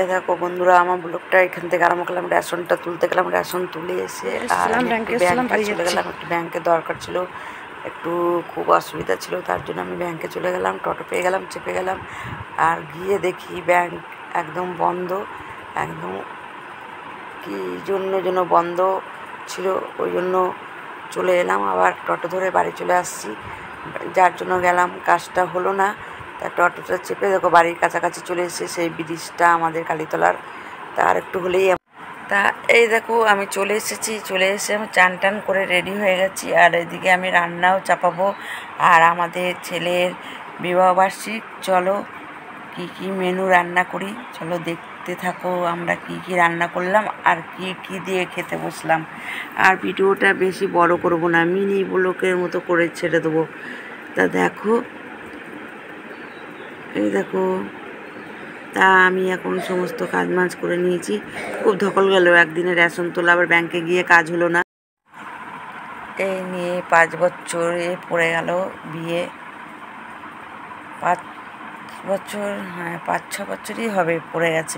এই দেখো বন্ধুরা, আমার ব্লগটা এখান থেকে আরম্ভ করলাম। রেশনটা তুলতে গেলাম, রেশন তুলে এসে আর ব্যাংকে চলে গেলাম। একটু ব্যাংকে দরকার ছিল, একটু খুব অসুবিধা ছিল, তার জন্য আমি ব্যাংকে চলে গেলাম। টোটো পেয়ে গেলাম, চেপে গেলাম, আর গিয়ে দেখি ব্যাংক একদম বন্ধ। একদম কী জন্য বন্ধ ছিল, ওই জন্য চলে এলাম। আবার টোটো ধরে বাড়ি চলে আসছি, যার জন্য গেলাম, কাজটা হলো না। তা টোটোটা চেপে দেখো বাড়ির কাছাকাছি চলে এসেছে, সেই ব্রিজটা আমাদের কালীতলার। তা আর একটু হলেই তা এই দেখো আমি চলে এসে আমি চান টান করে রেডি হয়ে গেছি। আর এদিকে আমি রান্নাও চাপাবো। আর আমাদের ছেলের বিবাহবার্ষিক, চলো কি কি মেনু রান্না করি, চলো দেখতে থাকো আমরা কি কি রান্না করলাম আর কি কি দিয়ে খেতে বসলাম। আর ভিডিওটা বেশি বড় করব না, মিনি ব্লকের মতো করে ছেড়ে দেবো। তা দেখো, এই দেখো, তা আমি এখন সমস্ত কাজ মাজ করে নিয়েছি। খুব ধকল গেল, একদিনে রেশন তোলা, আবার ব্যাংকে গিয়ে কাজ হলো না। এই নিয়ে 5 বছরে পড়ে গেল বিয়ে। 5 বছর, হ্যাঁ 5-6 বছরই হবে পড়ে গেছে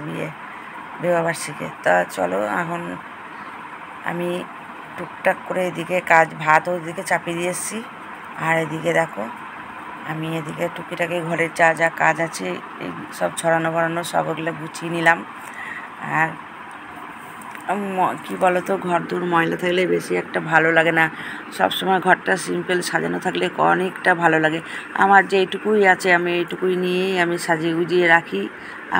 বিবাহবার্ষিকে। তা চলো এখন আমি টুকটাক করে এদিকে কাজ, ভাতও এদিকে চাপিয়ে দিয়ে এসেছি। আর এদিকে দেখো আমি এদিকে টুকিটাকি ঘরের যা যা কাজ আছে এই সব ছড়ানো বড়ানো সব ওগুলো গুছিয়ে নিলাম। আর কি বলো তো, ঘর দূর ময়লা থাকলে বেশি একটা ভালো লাগে না। সব সময় ঘরটা সিম্পল সাজানো থাকলে অনেকটা ভালো লাগে। আমার যেইটুকুই আছে আমি এইটুকুই নিয়েই আমি সাজিয়ে গুজিয়ে রাখি।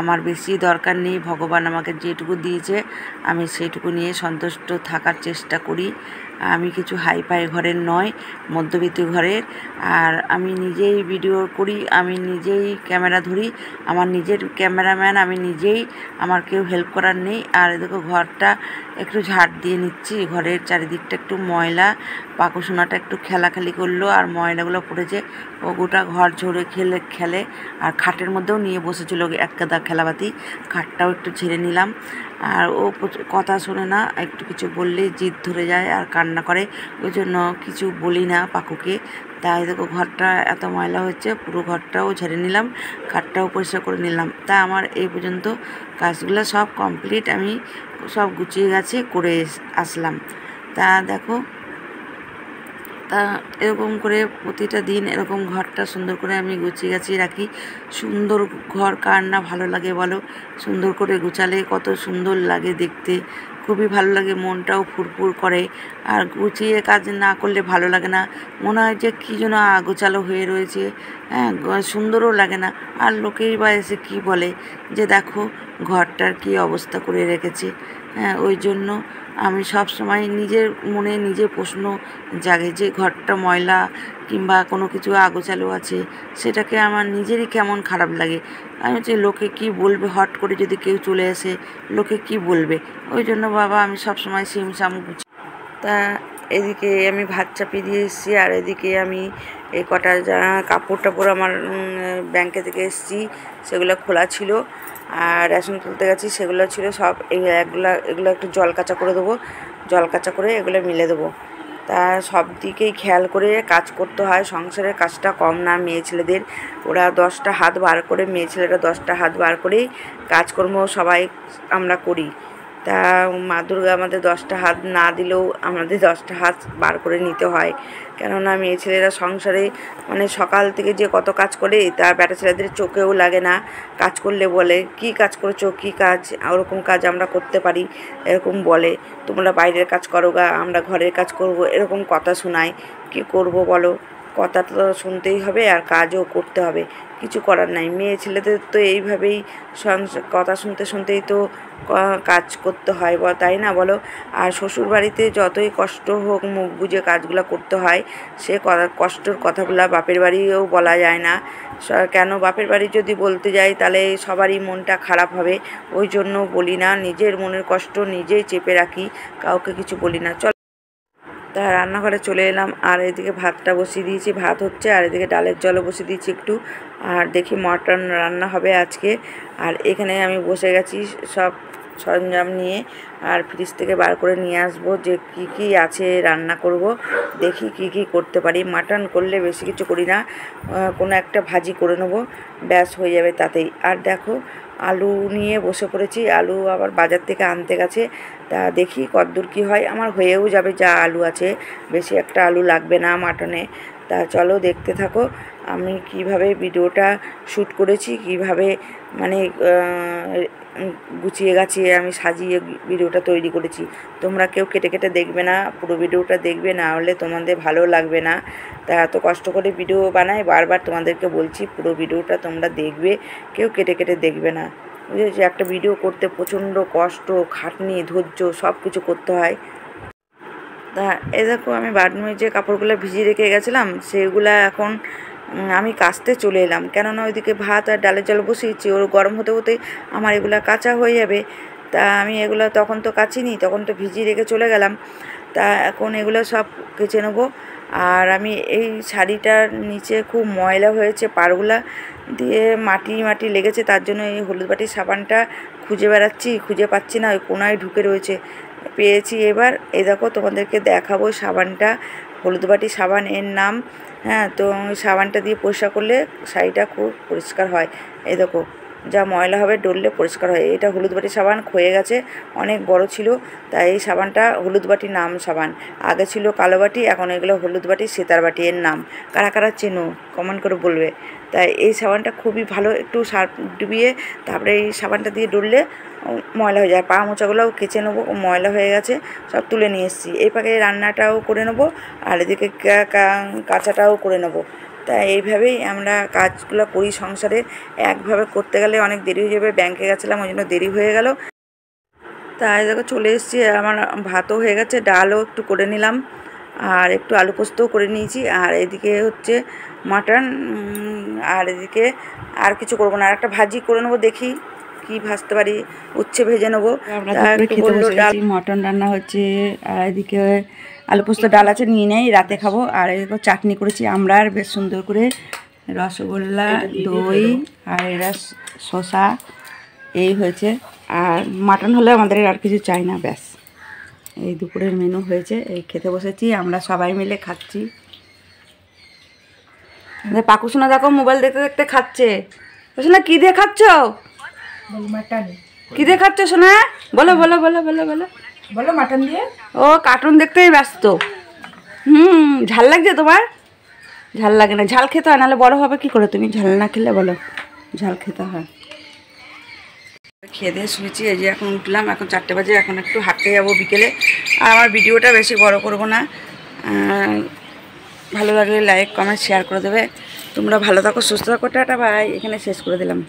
আমার বেশি দরকার নেই, ভগবান আমাকে যেটুকু দিয়েছে আমি সেইটুকু নিয়ে সন্তুষ্ট থাকার চেষ্টা করি। আমি কিছু হাইফাই ঘরের নয়, মধ্যবিত্ত ঘরের। আর আমি নিজেই ভিডিও করি, আমি নিজেই ক্যামেরা ধরি, আমার নিজের ক্যামেরাম্যান আমি নিজেই, আমার কেউ হেল্প করার নেই। আর দেখো ঘরটা একটু ঝাড় দিয়ে নিচ্ছি, ঘরের চারিদিকটা একটু ময়লা, পাকুসোনাটা একটু খেলাখালি করলো আর ময়লাগুলো পড়েছে, ও গোটা ঘর ঝরে খেলে। আর খাটের মধ্যেও নিয়ে বসেছিল এক গাদা খেলাবাতি, খাটটাও একটু ঝেড়ে নিলাম। আর ও কথা শোনে না, একটু কিছু বললেই জিদ ধরে যায় আর কান্না করে, ওই জন্য কিছু বলি না পাকুকে। তাই দেখো ঘরটা এত ময়লা হচ্ছে, পুরো ঘরটাও ঝেড়ে নিলাম, খাটটাও পরিষ্কার করে নিলাম। তা আমার এই পর্যন্ত কাজগুলো সব কমপ্লিট, আমি সব গুছিয়ে গেছে করে আসলাম। তা দেখো, তা এরকম করে প্রতিটা দিন এরকম ঘরটা সুন্দর করে আমি গুছিয়ে গাছিয়ে রাখি। সুন্দর ঘর কার না ভালো লাগে বলো, সুন্দর করে গুছালে কত সুন্দর লাগে দেখতে, খুবই ভালো লাগে, মনটাও ফুরফুর করে। আর গুছিয়ে কাজ না করলে ভালো লাগে না, মনে হয় যে কী যেন আগোছালো হয়ে রয়েছে, হ্যাঁ সুন্দরও লাগে না। আর লোকেই বা এসে কী বলে যে দেখো ঘরটার কী অবস্থা করে রেখেছে। হ্যাঁ ওই জন্য আমি সব সময় নিজের মনে নিজে প্রশ্ন জাগে যে ঘরটা ময়লা কিংবা কোনো কিছু আগোছালো আছে, সেটাকে আমার নিজেরই কেমন খারাপ লাগে। আমি হচ্ছে লোকে কি বলবে, হট করে যদি কেউ চলে আসে লোকে কি বলবে, ওই জন্য বাবা আমি সব সময় সিমসাম গুছি। তা এদিকে আমি ভাত চাপিয়ে দিয়ে এসেছি, আর এদিকে আমি এই কটা কাপড় টাপড় আমার ব্যাংকে থেকে এসেছি, সেগুলো খোলা ছিল। আর রেশন তুলতে গেছি, সেগুলো ছিল সব, এগুলো একটু জল কাচা করে দেবো, জল কাচা করে এগুলো মিলে দেবো। তা সব দিকেই খেয়াল করে কাজ করতে হয়, সংসারের কাজটা কম না মেয়ে ছেলেদের। ওরা 10টা হাত বার করে, মেয়ে ছেলেরা 10টা হাত বার করেই কাজকর্ম সবাই আমরা করি। তা মা দুর্গা আমাদের 10টা হাত না দিলেও আমাদের 10টা হাত বার করে নিতে হয়, কেননা মেয়ে ছেলেরা সংসারে মানে সকাল থেকে যে কত কাজ করে তা বেটা ছেলেদের চোখেও লাগে না। কাজ করলে বলে কী কাজ করেছো, কী কাজ, ওরকম কাজ আমরা করতে পারি এরকম বলে, তোমরা বাইরের কাজ করো গা, আমরা ঘরের কাজ করব, এরকম কথা শোনায়। কী করব বলো, কথা তো শুনতেই হবে আর কাজও করতে হবে, কিছু করার নাই। মেয়ে ছেলেদের তো এইভাবেই কথা শুনতেই তো কাজ করতে হয়, তাই না বলো। আর শ্বশুরবাড়িতে যতই কষ্ট হোক মুখ বুজে কাজগুলো করতে হয়, সে কষ্টর কথাগুলো বাপের বাড়িও বলা যায় না। কেন বাপের বাড়ি যদি বলতে যাই তাহলে সবারই মনটা খারাপ হবে, ওই জন্য বলি না, নিজের মনের কষ্ট নিজেই চেপে রাখি, কাউকে কিছু বলি না। চল, তা রান্নাঘরে চলে এলাম। আর এদিকে ভাতটা বসিয়ে দিয়েছি, ভাত হচ্ছে, আর এদিকে ডালের জলও বসিয়ে দিয়েছি একটু। আর দেখি মটন রান্না হবে আজকে। আর এখানে আমি বসে গেছি সব সরঞ্জাম নিয়ে আর ফ্রিজ থেকে বার করে নিয়ে আসবো যে কি কি আছে রান্না করব, দেখি কি কি করতে পারি। মাটন করলে বেশি কিছু করি না, কোনো একটা ভাজি করে নেবো, ব্যাস হয়ে যাবে তাতেই। আর দেখো আলু নিয়ে বসে পড়েছি, আলু আবার বাজার থেকে আনতে গেছে, তা দেখি কতদূর কী হয়। আমার হয়েও যাবে যা আলু আছে, বেশি একটা আলু লাগবে না মাটনে। তা চলো দেখতে থাকো আমি কিভাবে ভিডিওটা শ্যুট করেছি, কিভাবে মানে গুছিয়ে গাছিয়ে আমি সাজিয়ে ভিডিওটা তৈরি করেছি। তোমরা কেউ কেটে কেটে দেখবে না, পুরো ভিডিওটা দেখবে, না হলে তোমাদের ভালো লাগবে না। তা এত কষ্ট করে ভিডিও বানাই, বারবার তোমাদেরকে বলছি পুরো ভিডিওটা তোমরা দেখবে, কেউ কেটে কেটে দেখবে না, বুঝেছি? একটা ভিডিও করতে প্রচণ্ড কষ্ট, খাটনি, ধৈর্য সব কিছু করতে হয়। তা এই দেখো আমি বাথরুমে যে কাপড়গুলো ভিজিয়ে রেখে গেছিলাম সেগুলা এখন আমি কাচতে চলে এলাম, কেননা ওইদিকে ভাত আর ডালের জল বসিয়েছি, ওর গরম হতে হতেই আমার এগুলা কাঁচা হয়ে যাবে। তা আমি এগুলো তখন তো কাচিনি, তখন তো ভিজিয়ে রেখে চলে গেলাম। তা এখন এগুলো সব কেচে নেবো। আর আমি এই শাড়িটার নিচে খুব ময়লা হয়েছে, পাড়গুলা দিয়ে মাটি মাটি লেগেছে, তার জন্য এই হলুদ বাটির সাবানটা খুঁজে বেড়াচ্ছি, খুঁজে পাচ্ছি না, ওই কোনায় ঢুকে রয়েছে। পেয়েছি এবার, এই দেখো তোমাদেরকে দেখাবো সাবানটা, হলুদ বাটি সাবান এর নাম। হ্যাঁ, তো সাবানটা দিয়ে পরিষ্কার করলে শাড়িটা খুব পরিষ্কার হয়। এই দেখো যা ময়লা হবে ডললে পরিষ্কার হয়। এটা হলুদ বাটি সাবান, ক্ষয়ে গেছে, অনেক বড় ছিল, তাই এই সাবানটা হলুদ বাটি নাম সাবান। আগে ছিল কালো বাটি, এখন এগুলো হলুদ বাটি সেতার বাটি এর নাম। কারা কারা চেনো কমেন্ট করে বলবে। তাই এই সাবানটা খুবই ভালো, একটু সার্ফ ডুবিয়ে তারপরে এই সাবানটা দিয়ে ডললে ময়লা হয়ে যায়। পা মোচাগুলোও কেচে নেবো, ময়লা হয়ে গেছে, সব তুলে নিয়ে এসেছি। এই পাকে রান্নাটাও করে নেবো আর এদিকে কাঁচাটাও করে নেবো। তাই এইভাবেই আমরা কাজগুলো করি সংসারে। একভাবে করতে গেলে অনেক দেরি হয়ে যাবে, ব্যাংকে গেছিলাম ওই জন্য দেরি হয়ে গেল। তাই দেখো চলে এসেছি, আমার ভাতও হয়ে গেছে, ডালও একটু করে নিলাম আর একটু আলু পোস্তও করে নিয়েছি। আর এদিকে হচ্ছে মাটন, আর এদিকে আর কিছু করবো না, আর একটা ভাজি করে নেবো, দেখি কি ভাজতে পারি, উচ্ছে ভেজে নেবো। মটন রান্না হচ্ছে আর এদিকে আলু পোস্ত ডাল আছে, নিয়ে নেই, রাতে খাবো। আর এদিকে চাটনি করেছি আমরা, আর বেশ সুন্দর করে রসগোল্লা, দই আর এরা শসা, এই হয়েছে। আর মাটন হলে আমাদের আর কিছু চাই না, ব্যাস। এই দুপুরের মেনু হয়েছে, এই খেতে বসেছি, আমরা সবাই মিলে খাচ্ছি। পাকুসোনা দেখো মোবাইল দেখতে দেখতে খাচ্ছে। সোনা কী দিয়ে খাচ্ছ? কী দিয়ে খাচ্ছ সোনা? বলো বলো বলো বলো বলো বলো। মাটন দিয়ে। ও কার্টুন দেখতেই ব্যস্ত। ঝাল লাগছে তোমার? ঝাল লাগে না, ঝাল খেতে হয়, নাহলে বড় হবে কি করে তুমি? ঝাল না খেলে বলো, ঝাল খেতে হয়। খেয়ে দিয়ে শুয়েছি, এই যে এখন উঠলাম, এখন 4টে বাজে, এখন একটু হাঁটতে যাবো বিকেলে। আর আমার ভিডিওটা বেশি বড় করব না, ভালো লাগলে লাইক কমেন্ট শেয়ার করে দেবে। তোমরা ভালো থাকো, সুস্থ থাকো, টাটা বাই, এখানে শেষ করে দিলাম।